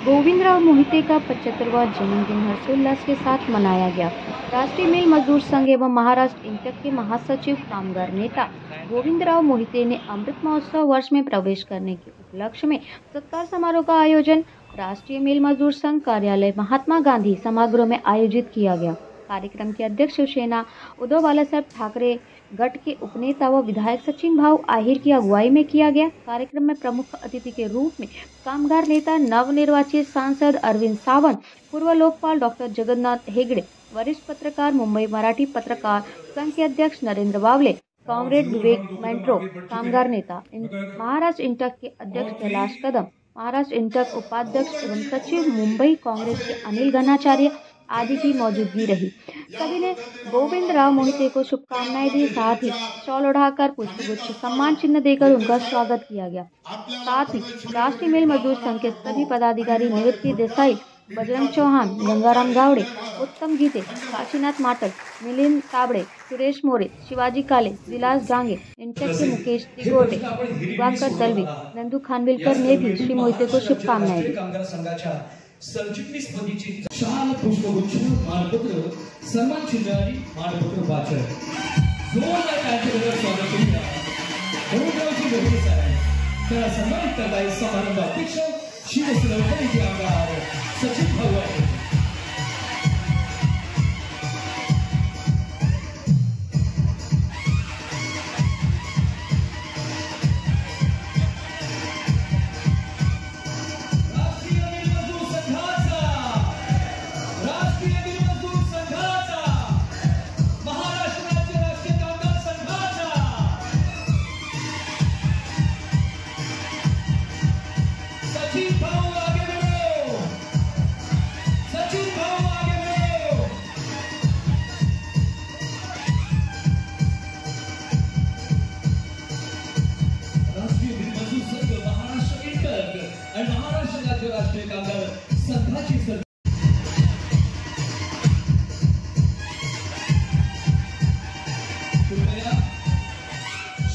गोविंदराव मोहिते का 75वां जन्मदिन हर्षोल्लास के साथ मनाया गया। राष्ट्रीय मिल मजदूर संघ एवं महाराष्ट्र इंटक के महासचिव कामगार नेता गोविंदराव मोहिते ने अमृत महोत्सव वर्ष में प्रवेश करने के उपलक्ष्य में सत्कार समारोह का आयोजन राष्ट्रीय मिल मजदूर संघ कार्यालय महात्मा गांधी सभागृह में आयोजित किया गया। कार्यक्रम के अध्यक्ष शिवसेना उद्धव बालासाहेब ठाकरे गट के उपनेता व विधायक सचिन भाऊ आहिर की अगुवाई में किया गया। कार्यक्रम में प्रमुख अतिथि के रूप में कामगार नेता नवनिर्वाचित सांसद अरविंद सावंत, पूर्व लोकपाल डॉक्टर जगन्नाथ हेगड़े, वरिष्ठ पत्रकार मुंबई मराठी पत्रकार संघ के अध्यक्ष नरेंद्र बावले, कॉमरेड विवेक मेंट्रो, कामगार नेता महाराष्ट्र इंटक के अध्यक्ष कैलाश कदम, महाराष्ट्र इंटक उपाध्यक्ष एवं सचिव मुंबई कांग्रेस के अनिल घनाचार्य आदि की मौजूदगी रही। सभी ने गोविंदराव मोहिते को शुभकामनाएं दी। साथ ही शॉल ओढ़ाकर पुष्पगुच्छ सम्मान चिन्ह देकर उनका स्वागत किया गया। साथ ही राष्ट्रीय मिल मजदूर संघ के सभी पदाधिकारी निवृत्ति देसाई, बजरंग चौहान, गंगाराम गावड़े, उत्तम गीते, काशीनाथ माटल, मिलिंद ताबड़े, सुरेश मोरे, शिवाजी काले, विलास डांगे, इंटक के मुकेश तिगोटे, दिवाकर दलवी, नंदू खानविलकर ने भी श्री मोहिते को शुभकामनाएं दी। सरचिटणीसपदीची शाल पुष्पगुच्छ मानपत्र सन्मान चिन्ह आणि मानपत्र वाचन जोरदार टाळ्यांच्या स्वागत करूया। गोविंदरावजी मोहिते साहेब तर सन्मानित करताय समारंभ अध्यक्ष शिवसेना आमदार सचिन भाऊ आहे।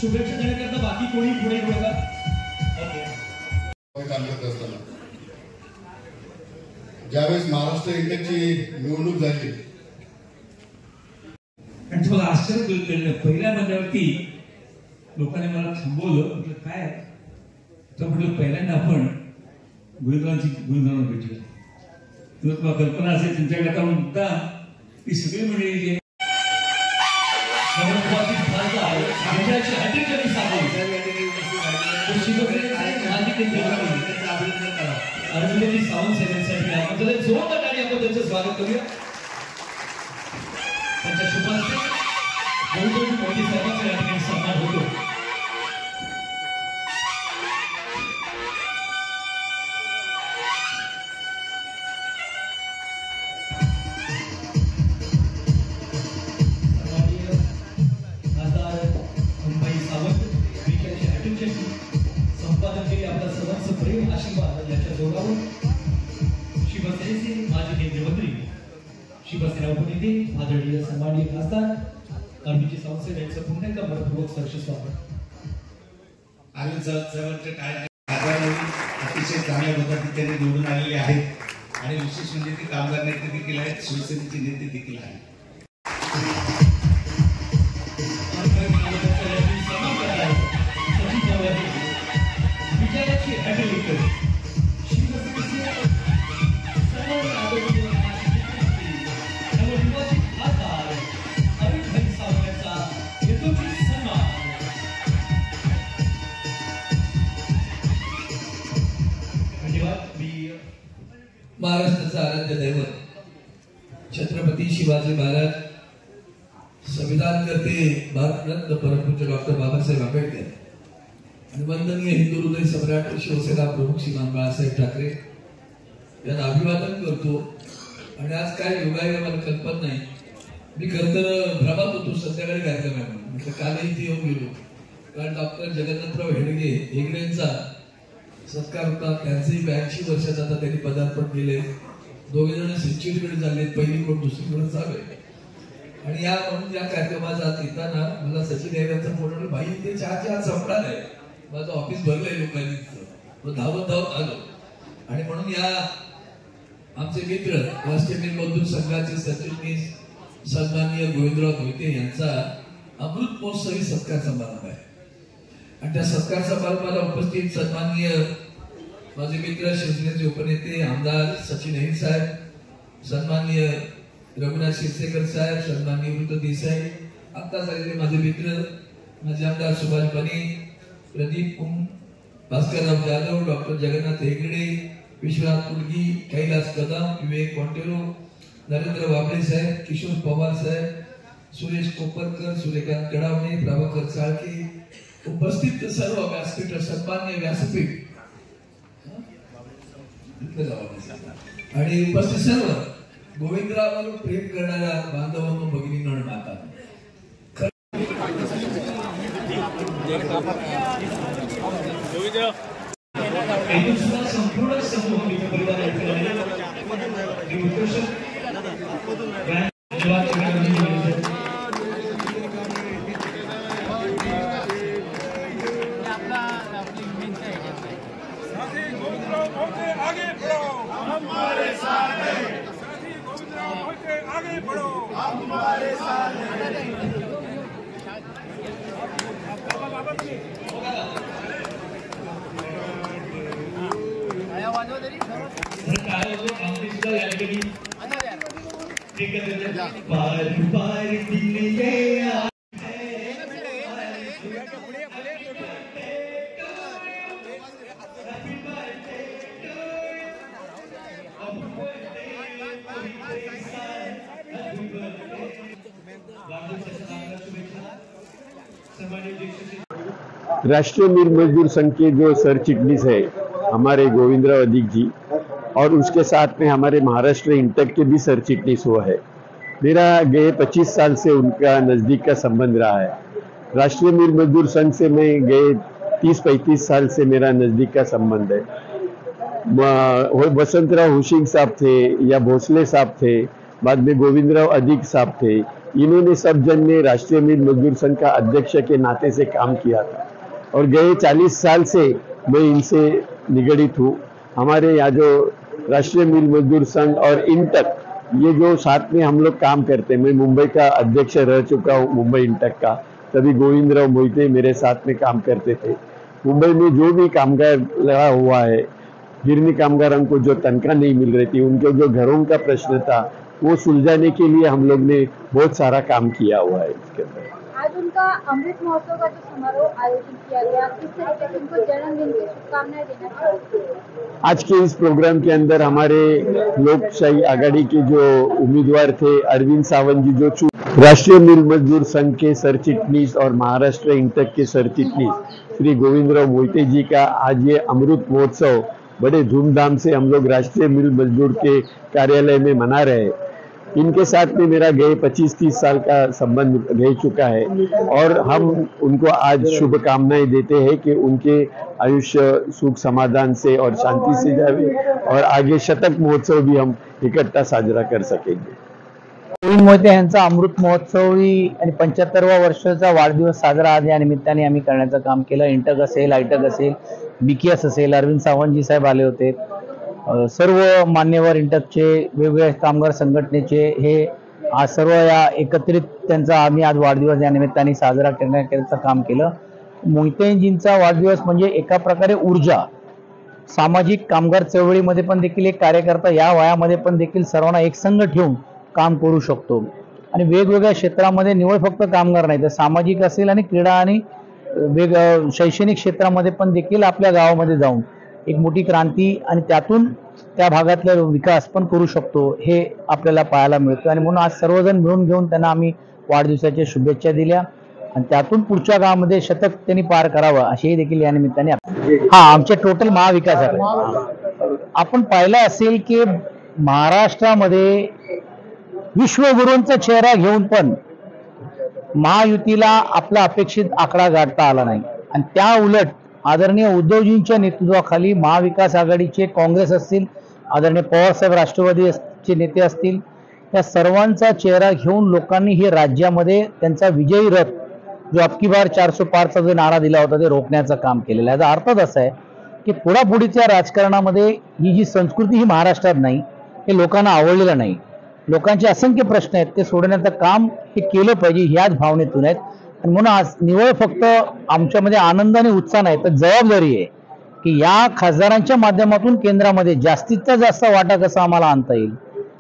शुभेच्छा देण्याकरता बाकी कोणी पुढे बघा। काम करत असताना ज्यावेळेस महाराष्ट्र इंटकची निवडणूक झाली आणि तुम्हाला आश्चर्य केलं, पहिल्या मंडळावरती लोकांनी मला थांबवलं, म्हटलं काय तर म्हटलं पहिल्यांदा आपण गुरुद्वारांना भेटलो। तुम्हाला कल्पना असेल तुमच्याकडे आता मुद्दा ती सगळी मंडळी अरविंदजी सावंत साहेबांसाठी आपण जोरदार टाळी आपण त्यांचं स्वागत करूया। त्यांच्या शुभांचे गोविंदराव मोहिते साहेबांचा या ठिकाणी सन्मान होतो। शिवसेनेचे माजी केंद्रीय मंत्री, शिवसेना उपनेते, आदरणीय सन्माननीय खासदार अरविंदजी सावंत साहेब यांचं पुन्हा एकदा मनपूर्वक सहर्ष स्वागत। अरविंद साहेबांच्या काय अतिशय चांगल्या पद्धतीने निवडून आलेले आहेत आणि विशेष म्हणजे ते कामगार नेते देखील आहेत, शिवसेनेचे नेते देखील आहेत। महाराष्ट्राचा आराध्य दैवत छत्रपती शिवाजी महाराज, संविधान करते भारतरत्न परमपूज्य डॉक्टर बाबासाहेब आंबेडकर आणि वंदनीय हिंदू हृदय सम्राट शिवसेना प्रमुख श्रीमान बाळासाहेब ठाकरे यांना अभिवादन करतो। आणि आज काय योगायोग मला कल्पना नाही, मी खरं तर भ्रमात होतो संध्याकाळी कार्यक्रम आहे म्हणून, म्हटलं कालही इथे येऊन गेलो, कारण डॉक्टर जगन्नाथराव हेगडेंचा सत्कार होता। त्यांचेही 82 वर्षात आता त्यांनी पदार्पण केले। दोघे जण सेंचुरीकडे झाले, पहिली कोण दुसरीकडे चालू आहे। आणि या म्हणून या कार्यक्रमात आज येताना मला सचिन यांचा फोन आला, भाई ते चहाची आज संपणार आहे, माझं ऑफिस भरलंय लोकांनी, धावत आलो आणि म्हणून या आमचे मित्र राष्ट्रीय मिल मजदूर संघाचे सरचिटणीस सन्माननीय गोविंदराव मोहिते यांचा अमृत महोत्सवी सत्कार समारंभ आहे आणि त्या सत्कार समारंभाला उपस्थित सन्माननीय माझे मित्र शिवसेनेचे उपनेते आमदार सचिन अहिर साहेब, सन्माननीय रघुनाथ शिरसेकर साहेब, सन्माननीय वृत्त देसाई, आता झालेले माझे मित्र माझे आमदार सुभाष बने, प्रदीप कुम, भास्करराव जाधव, डॉक्टर जगन्नाथ हेगडे, विश्वनाथ कुलगी, कैलास कदम, विवेक कॉन्टेरो, नरेंद्र वाबळे साहेब, किशोर पवार साहेब, सुरेश कोपरकर, सूर्यकांत कडावणे, प्रभाकर चाळके, उपस्थित सर्व व्यासपीठ, सन्मान्य व्यासपीठ आणि उपस्थित सर्व गोविंदरावांवर प्रेम करणाऱ्या बांधवांनो, भगिनींनो आणि मातांनो, संपूर्ण समूह आगे बढ़ो, हमारे साथ है। साथी गोविंदराव मोहिते आगे बढ़ो, हमारे साथ है। बार बार दिन ये राष्ट्रीय मिल मजदूर संघ के जो सर चिटनीस है हमारे गोविंदराव अधिक जी, और उसके साथ में हमारे महाराष्ट्र इंटक के भी सर चिटनीस हुआ है। मेरा गए 25 साल से उनका नज़दीक का संबंध रहा है। राष्ट्रीय मिल मजदूर संघ से मैं गए 30-35 साल से मेरा नज़दीक का संबंध है। वसंतराव हुशिंग साहब थे या भोसले साहब थे, बाद में गोविंदराव अधिक साहब थे, इन्होंने सब जन ने राष्ट्रीय मिल मजदूर संघ का अध्यक्ष के नाते से काम किया था और गए 40 साल से मैं इनसे निगड़ित हूँ। हमारे यहाँ जो राष्ट्रीय मिल मजदूर संघ और इंटक, ये जो साथ में हम लोग काम करते हैं, मैं मुंबई का अध्यक्ष रह चुका हूँ मुंबई इंटक का, तभी गोविंदराव मोहिते मेरे साथ में काम करते थे। मुंबई में जो भी कामगार लगा हुआ है, गिरनी कामगारों को जो तनख्वाह नहीं मिल रही थी, उनके जो घरों का प्रश्न था, वो सुलझाने के लिए हम लोग ने बहुत सारा काम किया हुआ है। इसके अंदर आज उनका अमृत महोत्सव का जो समारोह आयोजित किया गया, किस तरीके से उनको जन्मदिन की शुभकामनाएं देना चाहते हैं? आज के इस प्रोग्राम के अंदर हमारे लोकशाही आघाड़ी के जो उम्मीदवार थे अरविंद सावंत जी, जो राष्ट्रीय मिल मजदूर संघ के सर चिटनीस और महाराष्ट्र इंटक के सर चिटनीस श्री गोविंदराव मोहिते जी का आज ये अमृत महोत्सव बड़े धूमधाम से हम लोग राष्ट्रीय मिल मजदूर के कार्यालय में मना रहे हैं। इनके साथ में मेरा गए 25-30 साल का संबंध रह चुका है और हम उनको आज शुभकामनाएं देते हैं कि उनके आयुष्य सुख समाधान से और शांति से जावे और आगे शतक महोत्सव भी हम इकट्ठा साजरा कर सकेंगे। गोविंद मोहिते यांचा अमृत महोत्सवी आणि 75वा वर्षाचा वाढदिवस साजरा आज या निमित्ताने आम्ही करण्याचं काम केलं। इंटक असेल, आयटक असेल, बीकेएस असेल, अरविंद सावंतजी साहेब आले होते, सर्व मान्यवर इंटकचे वेगवेगळ्या कामगार संघटनेचे हे आज सर्व या एकत्रित त्यांचा आम्ही आज वाढदिवस या निमित्ताने साजरा करण्याचं काम केलं। मोहितेजींचा वाढदिवस म्हणजे एका प्रकारे ऊर्जा, सामाजिक कामगार चळवळीमध्ये पण देखील एक कार्यकर्ता या वयामध्ये पण देखील सर्वांना एकसंघ ठेवून काम करू शकतो आणि वेगवेगळ्या क्षेत्रामध्ये निवळ फक्त कामगार नाही तर सामाजिक असेल आणि क्रीडा आणि शैक्षणिक क्षेत्रामध्ये पण देखील आपल्या गावामध्ये जाऊन एक मोठी क्रांती आणि त्यातून त्या भागातला विकास पण करू शकतो हे आपल्याला पाहायला मिळतं आणि म्हणून आज सर्वजण मिळून घेऊन त्यांना आम्ही वाढदिवसाच्या शुभेच्छा दिल्या आणि त्यातून पुढच्या काळामध्ये शतक त्यांनी पार करावं असेही देखील या निमित्ताने आमच्या टोटल महाविकास आघाडी आपण पाहिलं असेल की महाराष्ट्रामध्ये विश्वगुरूंचा चेहरा घेऊन पण महायुतीला आपला अपेक्षित आकडा गाठता आला नाही आणि त्या उलट आदरणीय उद्धवजींच्या नेतृत्वाखाली महाविकास आघाडीचे काँग्रेस असतील, आदरणीय पवारसाहेब राष्ट्रवादीचे नेते असतील, या सर्वांचा चेहरा घेऊन लोकांनी हे राज्यामध्ये त्यांचा विजयी रथ जो अबकी बार 400 पारचा जो नारा दिला होता ते रोखण्याचं काम केलेलं आहे। याचा अर्थच असा आहे की पुढापुढीच्या राजकारणामध्ये ही जी संस्कृती ही महाराष्ट्रात नाही, हे लोकांना आवडलेलं नाही. लोकांचे असंख्य प्रश्न आहेत, ते सोडवण्याचं काम हे केलं पाहिजे ह्याच भावनेतून आहेत. आणि म्हणून आज निवळ फक्त आमच्यामध्ये आनंद आणि उत्साह नाही, तर जबाबदारी आहे की या खासदारांच्या माध्यमातून केंद्रामध्ये जास्तीत जास्त वाटा कसा आम्हाला आणता येईल,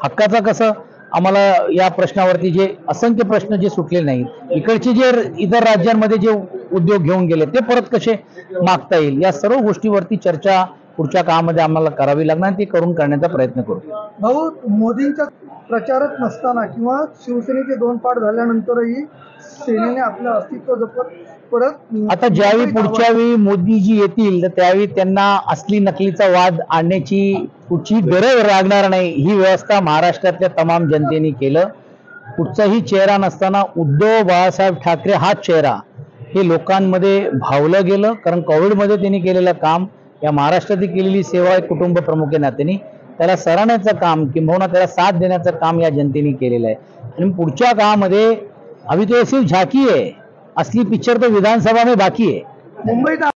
हक्काचा कसं आम्हाला या प्रश्नावरती जे असंख्य प्रश्न जे सुटले नाहीत, इकडचे जे इतर राज्यांमध्ये जे उद्योग घेऊन गेले ते परत कसे मागता येईल, या सर्व गोष्टीवरती चर्चा पुढच्या काळामध्ये आम्हाला करावी लागणार आणि ते करून करण्याचा प्रयत्न करू. भाऊ, मोदींच्या प्रचारात नसताना किंवा शिवसेनेचे 2 पाठ झाल्यानंतरही सेनेने आपलं अस्तित्व जपत परत आता ज्यावेळी पुढच्या वेळी मोदीजी येतील तर त्यावेळी त्यांना असली नकलीचा वाद आणण्याची कुठची गरज लागणार नाही. ही व्यवस्था महाराष्ट्रातल्या तमाम जनतेने केलं. कुठचाही चेहरा नसताना उद्धव बाळासाहेब ठाकरे हाच चेहरा हे लोकांमध्ये भावलं गेलं. कारण कोविडमध्ये त्यांनी केलेलं काम, या महाराष्ट्रातील केलेली सेवा कुटुंब प्रमुख नात्याने त्याला सराहण्याचं काम किंबहुना त्याला साथ देण्याचं काम या जनतेने केलेलं आहे. आणि पुढच्या काळामध्ये अभी तो सिर्फ झाकी है, असली पिक्चर तो विधानसभा में बाकी है. मुंबईत